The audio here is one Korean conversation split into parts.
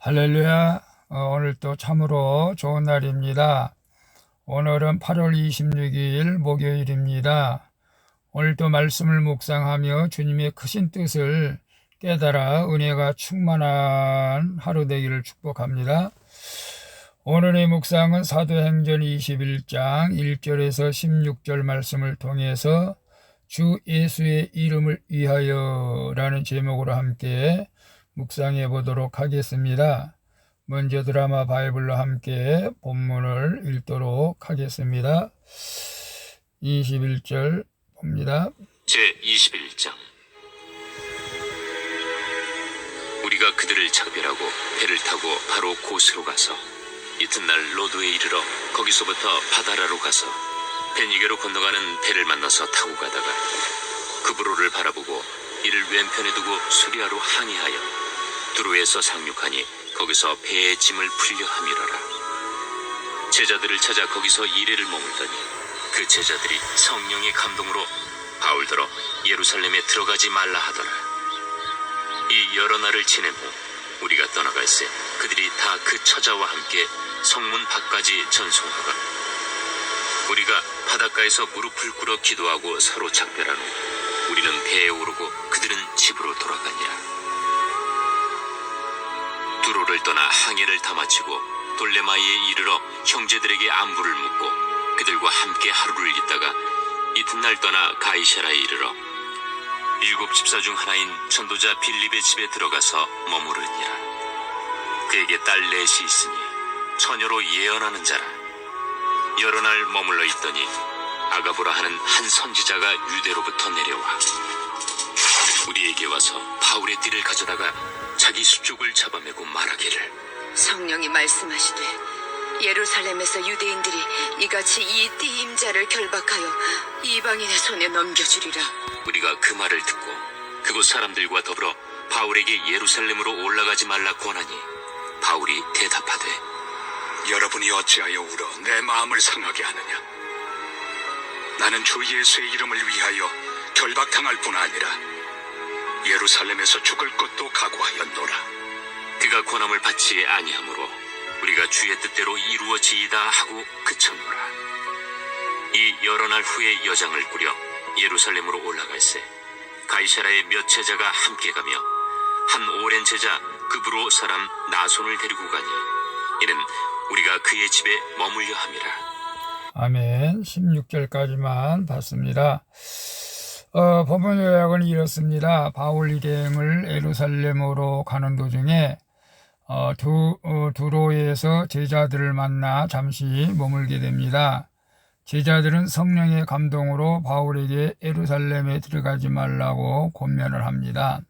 할렐루야. 오늘 또 참으로 좋은 날입니다. 오늘은 8월 26일 목요일입니다. 오늘도 말씀을 묵상하며 주님의 크신 뜻을 깨달아 은혜가 충만한 하루 되기를 축복합니다. 오늘의 묵상은 사도행전 21장 1절에서 16절 말씀을 통해서 주 예수의 이름을 위하여 라는 제목으로 함께 묵상해 보도록 하겠습니다. 먼저 드라마 바이블로 함께 본문을 읽도록 하겠습니다. 21절 봅니다. 제21장. 우리가 그들을 작별하고 배를 타고 바로 고스로 가서 이튿날 로도에 이르러 거기서부터 바다라로 가서 베니게로 건너가는 배를 만나서 타고 가다가 그브로를 바라보고 이를 왼편에 두고 수리아로 항해하여 두로에서 상륙하니 거기서 배의 짐을 풀려 함이러라. 제자들을 찾아 거기서 이래를 머물더니 그 제자들이 성령의 감동으로 바울더러 예루살렘에 들어가지 말라 하더라. 이 여러 날을 지낸 후 우리가 떠나갈새 그들이 다 그 처자와 함께 성문 밖까지 전송하거늘 우리가 바닷가에서 무릎을 꿇어 기도하고 서로 작별한 후 우리는 배에 오르고 그들은 집으로 돌아가니라. 두로를 떠나 항해를 다 마치고 돌레마이에 이르러 형제들에게 안부를 묻고 그들과 함께 하루를 있다가 이튿날 떠나 가이사라에 이르러 7 집사 중 하나인 전도자 빌립의 집에 들어가서 머무르니라. 그에게 딸 넷이 있으니 처녀로 예언하는 자라. 여러 날 머물러 있더니 아가보라 하는 한 선지자가 유대로부터 내려와 우리에게 와서 바울의 띠를 가져다가 자기 수족을 잡아매고 말하기를 성령이 말씀하시되 예루살렘에서 유대인들이 이같이 이 띠임자를 결박하여 이방인의 손에 넘겨주리라. 우리가 그 말을 듣고 그곳 사람들과 더불어 바울에게 예루살렘으로 올라가지 말라 권하니 바울이 대답하되 여러분이 어찌하여 울어 내 마음을 상하게 하느냐. 나는 주 예수의 이름을 위하여 결박당할 뿐 아니라 예루살렘에서 죽을 것도 각오하였노라. 그가 권함을 받지 아니하므로 우리가 주의 뜻대로 이루어지이다 하고 그쳤노라. 이 여러 날 후에 여장을 꾸려 예루살렘으로 올라갈새 가이사라의 몇 제자가 함께 가며 한 오랜 제자 그브로 사람 나손을 데리고 가니 이는 우리가 그의 집에 머물려 함이라. 아멘. 16절까지만 봤습니다. 본문 요약은 이렇습니다. 바울 일행을 예루살렘으로 가는 도중에 두로에서 제자들을 만나 잠시 머물게 됩니다. 제자들은 성령의 감동으로 바울에게 예루살렘에 들어가지 말라고 권면을 합니다.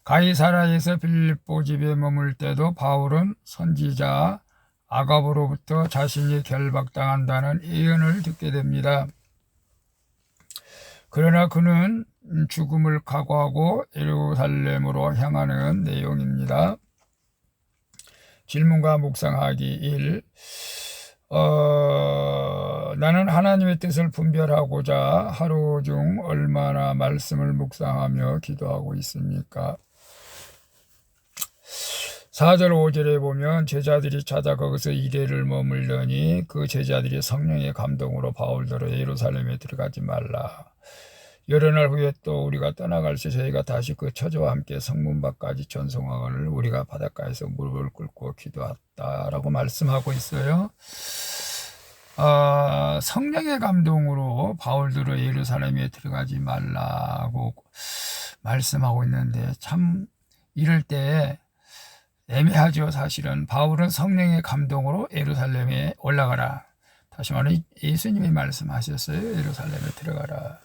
가이사라에서 빌립보 집에 머물 때도 바울은 선지자 아가보로부터 자신이 결박당한다는 예언을 듣게 됩니다. 그러나 그는 죽음을 각오하고 예루살렘으로 향하는 내용입니다. 질문과 묵상하기 1. 나는 하나님의 뜻을 분별하고자 하루 중 얼마나 말씀을 묵상하며 기도하고 있습니까? 4절 5절에 보면 제자들이 찾아 거기서 이래를 머물더니 그 제자들이 성령의 감동으로 바울더러 예루살렘에 들어가지 말라. 여러 날 후에 또 우리가 떠나갈새 저희가 다시 그 처자와 함께 성문 밖까지 전송하거늘 우리가 바닷가에서 무릎을 꿇고 기도했다라고 말씀하고 있어요. 성령의 감동으로 바울더러 예루살렘에 들어가지 말라고 말씀하고 있는데 참 이럴 때 애매하죠. 사실은 바울은 성령의 감동으로 예루살렘에 올라가라. 다시 말하면 예수님이 말씀하셨어요. 예루살렘에 들어가라.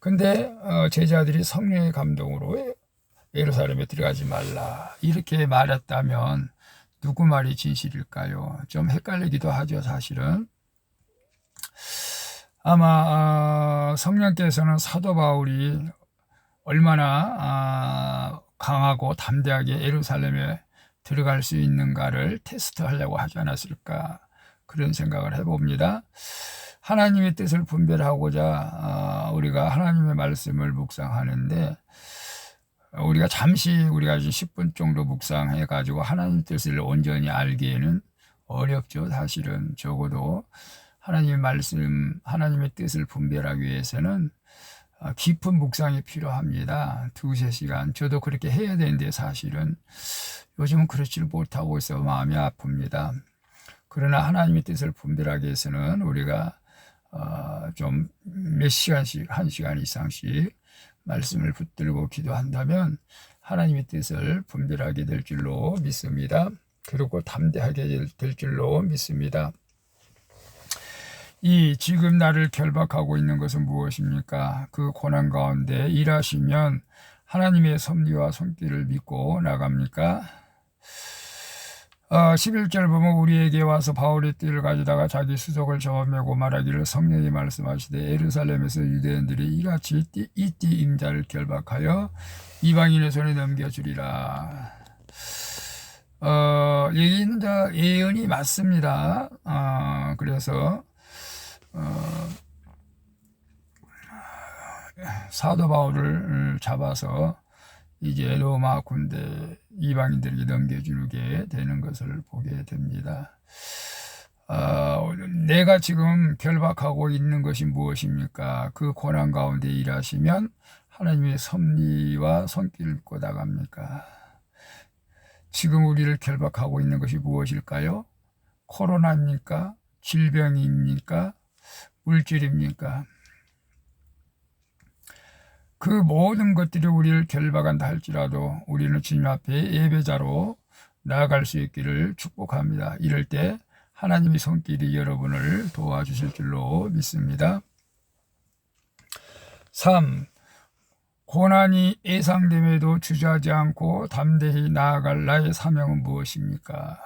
근데 제자들이 성령의 감동으로 예루살렘에 들어가지 말라 이렇게 말했다면 누구 말이 진실일까요? 좀 헷갈리기도 하죠. 사실은 아마 성령께서는 사도 바울이 얼마나 강하고 담대하게 예루살렘에 들어갈 수 있는가를 테스트하려고 하지 않았을까 그런 생각을 해봅니다. 하나님의 뜻을 분별하고자 우리가 하나님의 말씀을 묵상하는데 우리가 잠시 우리가 10분 정도 묵상해 가지고 하나님 뜻을 온전히 알기에는 어렵죠. 사실은 적어도 하나님의 말씀, 하나님의 뜻을 분별하기 위해서는 깊은 묵상이 필요합니다. 2-3시간. 저도 그렇게 해야 되는데 사실은 요즘은 그렇지를 못하고 있어 마음이 아픕니다. 그러나 하나님의 뜻을 분별하기 위해서는 우리가 좀 몇 시간씩, 1시간 이상씩 말씀을 붙들고 기도한다면 하나님의 뜻을 분별하게 될 줄로 믿습니다. 그리고 담대하게 될 줄로 믿습니다. 이 지금 나를 결박하고 있는 것은 무엇입니까? 그 고난 가운데 일하시면 하나님의 섭리와 손길을 믿고 나갑니까? 11절 보면 우리에게 와서 바울의 띠를 가져다가 자기 수족을 저어매고 말하기를 성령이 말씀하시되 예루살렘에서 유대인들이 이같이 이 띠 임자를 결박하여 이방인의 손에 넘겨주리라. 여기는 예언이 맞습니다. 그래서 사도 바울을 잡아서 이제 로마 군대 이방인들에게 넘겨주게 되는 것을 보게 됩니다. 내가 지금 결박하고 있는 것이 무엇입니까? 그 고난 가운데 일하시면 하나님의 섭리와 손길을 믿고 나갑니까? 지금 우리를 결박하고 있는 것이 무엇일까요? 코로나입니까? 질병입니까? 물질입니까? 그 모든 것들이 우리를 결박한다 할지라도 우리는 주님 앞에 예배자로 나아갈 수 있기를 축복합니다. 이럴 때 하나님의 손길이 여러분을 도와주실 줄로 믿습니다. 3. 고난이 예상됨에도 주저하지 않고 담대히 나아갈 나의 사명은 무엇입니까?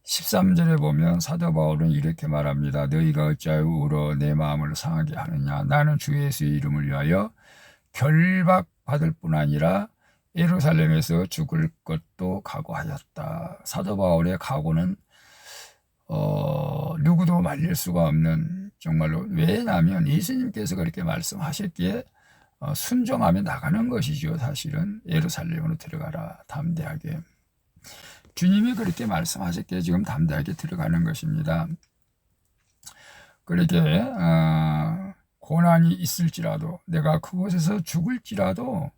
13절에 보면 사도 바울은 이렇게 말합니다. 너희가 어찌하여 울어 내 마음을 상하게 하느냐? 나는 주 예수의 이름을 위하여 결박받을 뿐 아니라 예루살렘에서 죽을 것도 각오하였다. 사도 바울의 각오는 누구도 말릴 수가 없는, 정말로, 왜냐하면 예수님께서 그렇게 말씀하셨기에 순종하며 나가는 것이죠. 사실은 예루살렘으로 들어가라, 담대하게. 주님이 그렇게 말씀하셨기에 지금 담대하게 들어가는 것입니다. 그렇게 고난이 있을지라도, 내가 그곳에서 죽을지라도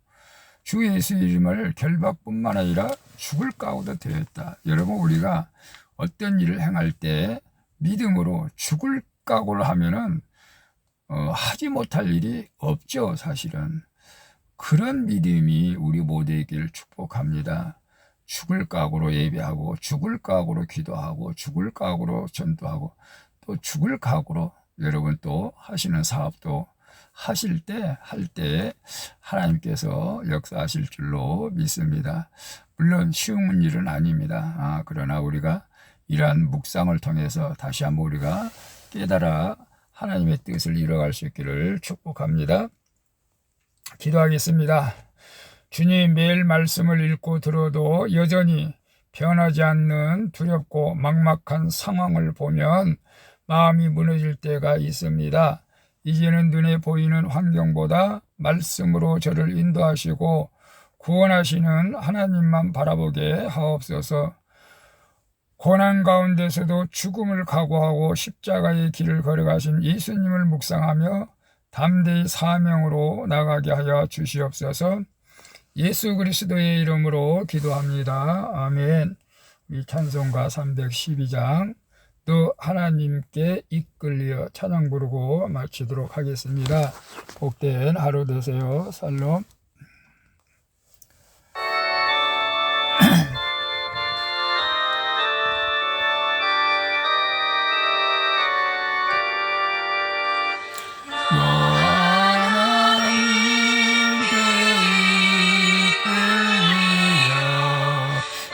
주 예수 이름을 결박뿐만 아니라 죽을 각오도 되었다. 여러분, 우리가 어떤 일을 행할 때 믿음으로 죽을 각오를 하면은 하지 못할 일이 없죠. 사실은 그런 믿음이 우리 모두에게 축복합니다. 죽을 각오로 예배하고, 죽을 각오로 기도하고, 죽을 각오로 전도하고, 또 죽을 각오로 여러분 또 하시는 사업도 하실 때, 할 때 하나님께서 역사하실 줄로 믿습니다. 물론 쉬운 일은 아닙니다. 그러나 우리가 이러한 묵상을 통해서 다시 한번 우리가 깨달아 하나님의 뜻을 이뤄갈 수 있기를 축복합니다. 기도하겠습니다. 주님, 매일 말씀을 읽고 들어도 여전히 변하지 않는 두렵고 막막한 상황을 보면 마음이 무너질 때가 있습니다. 이제는 눈에 보이는 환경보다 말씀으로 저를 인도하시고 구원하시는 하나님만 바라보게 하옵소서. 고난 가운데서도 죽음을 각오하고 십자가의 길을 걸어가신 예수님을 묵상하며 담대히 사명으로 나가게 하여 주시옵소서. 예수 그리스도의 이름으로 기도합니다. 아멘. 우리 찬송가 312장 또 하나님께 이끌려 찬양 부르고 마치도록 하겠습니다. 복된 하루 되세요. 살롬.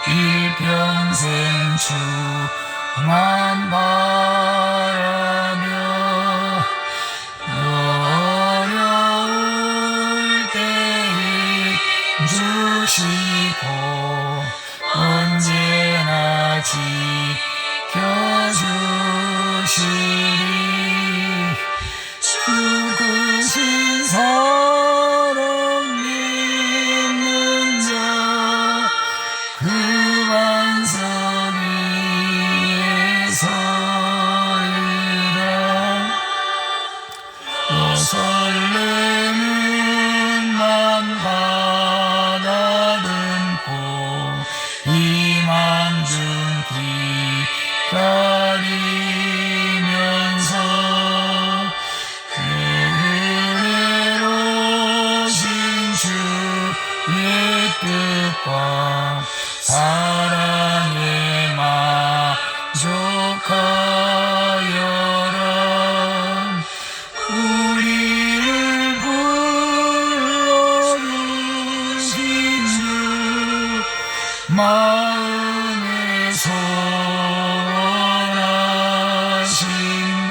일평생 주만 바라며 어려울 때에 주시고 언제나 지켜주시리. 죽으신 사랑 믿는 사랑에 만족하여라. 우리를 불러주신 주 마음에 소원하신 분.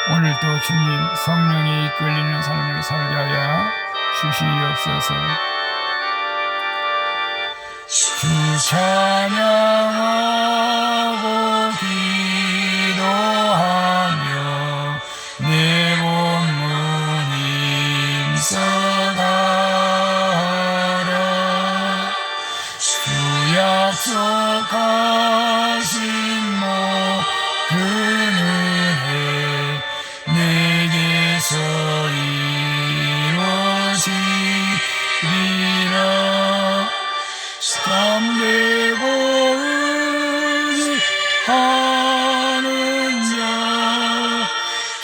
오늘도 주님 성령에 이끌리는 삶을 살게 하여 주시옵소서. 주 찬양하고 기도하며 내 몸을 힘써가라. 주 약속하신 모든 은혜 내게서 이루어지리라. 참되고 의지하는 자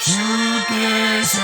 주께서